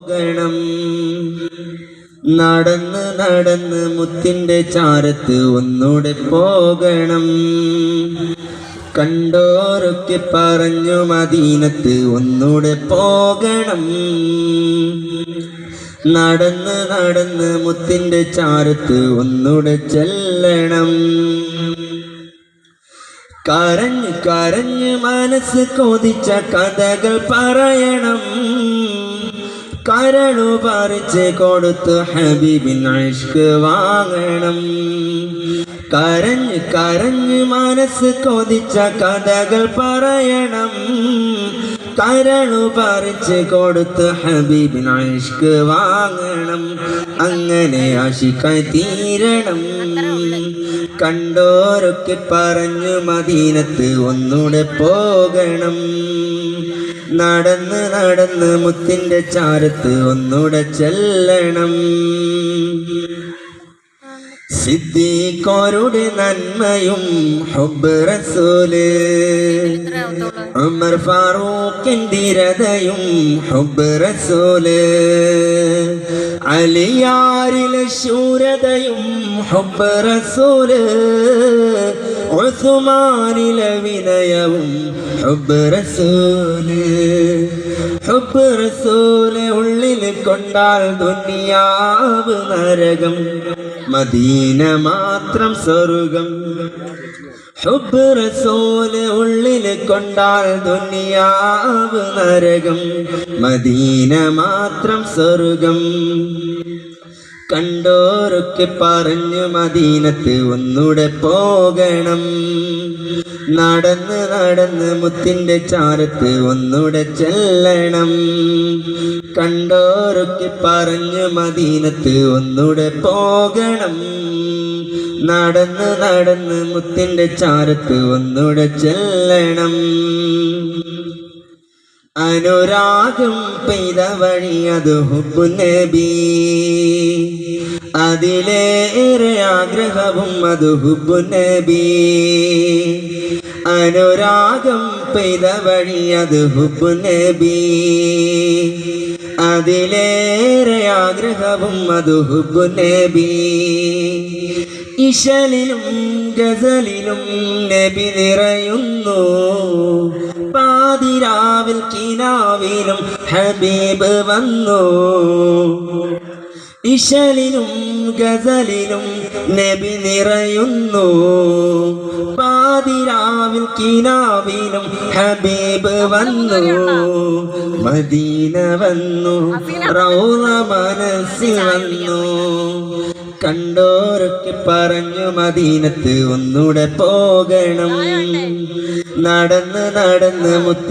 ഗണം നടന്ന് നടന്ന് മുത്തിന്റെ ചാരത്ത് ഒന്നൂടെ പോകണം. കണ്ടോരൊക്കെ പറഞ്ഞു മദീനത്ത് ഒന്നൂടെ പോകണം. നടന്ന് നടന്ന് മുത്തിന്റെ ചാരത്ത് ഒന്നൂടെ ചെല്ലണം. കരഞ്ഞ് കരഞ്ഞ് മനസ്സ് കൊതിച്ച കഥകൾ പറയണം. കരളു പറിച്ച് കൊടുത്ത് ഹബീബിൻ ഇഷ്ക് വാങ്ങണം. കരഞ്ഞ് കരഞ്ഞ് മനസ്സ് കൊതിച്ച കഥകൾ പറയണം. കരളു പറിച്ച് കൊടുത്ത് ഹബീബിൻ ഇഷ്ക് വാങ്ങണം. അങ്ങനെ ആശിക്കായി തീരണം. കണ്ടോരൊക്കെ പറഞ്ഞു മദീനത്ത് ഒന്നൂടെ പോകണം. നടന്ന് നടന്ന് മുത്തിന്റെ ചാരത്ത് ഒന്നൂടെ ചെല്ലണം. സിദ്ദീഖോരുടെ നന്മയും ഹുബ്ബ് റസൂല്, ഉമർ ഫാറൂഖിന്റെ ധീരതയും ഹുബ്ബ് റസൂല്, അലിയാരിലെ ശൂരതയും ഹുബ്ബ് റസൂല്, ഉസ്മാനിലെ വിനയവും ഹുബ്ബ് റസൂല്. ഹുബ്ബ് റസൂല് ഉള്ളിൽ കൊണ്ടാൽ ദുനിയാവ് നരകം, മദീന മാത്രം സ്വർഗം. ഹുബ്ബ് റസൂല് ഉള്ളിൽ കൊണ്ടാൽ ദുനിയാവ് നരകം, മദീന മാത്രം സ്വർഗം. കണ്ടോരൊക്കെ പറഞ്ഞു മദീനത്ത് ഒന്നൂടെ പോകണം. നടന്ന് നടന്ന് മുത്തിന്റെ ചാരത്ത് ഒന്നൂടെ ചെല്ലണം. കണ്ടോരൊക്കെ പറഞ്ഞു മദീനത്ത് ഒന്നൂടെ പോകണം. നടന്ന് നടന്ന് മുത്തിന്റെ ചാരത്ത് ഒന്നൂടെ ചെല്ലണം. അനുരാഗം പെയ്ത വഴി അത് ഹുബ്ബു നബി, അതിലേറെ ആഗ്രഹവും അത് ഹുബ്ബു നബി. അനുരാഗം പെയ്ത വഴി അത് ഹുബ്ബു നബി, അതിലേറെ ആഗ്രഹവും അത് ഹുബ്ബു നബി. ഇശലിലും ഗസലിലും നബി നിറയുന്നു, പാതിരാവിൽ കിനാവിലും ഹബീബ് വന്നു. ഇശലിലും ഗസലിലും നബി നിറയുന്നു, പാതിരാവിൽ കിനാവിലും ഹബീബ് വന്നു. മദീന വന്നു, റൗള മനസ്സിൽ വന്നു. കണ്ടോരൊക്കെ പറഞ്ഞു മദീനത്ത് ഒന്നൂടെ പോകണം. നടന്ന് നടന്ന് മുത്തി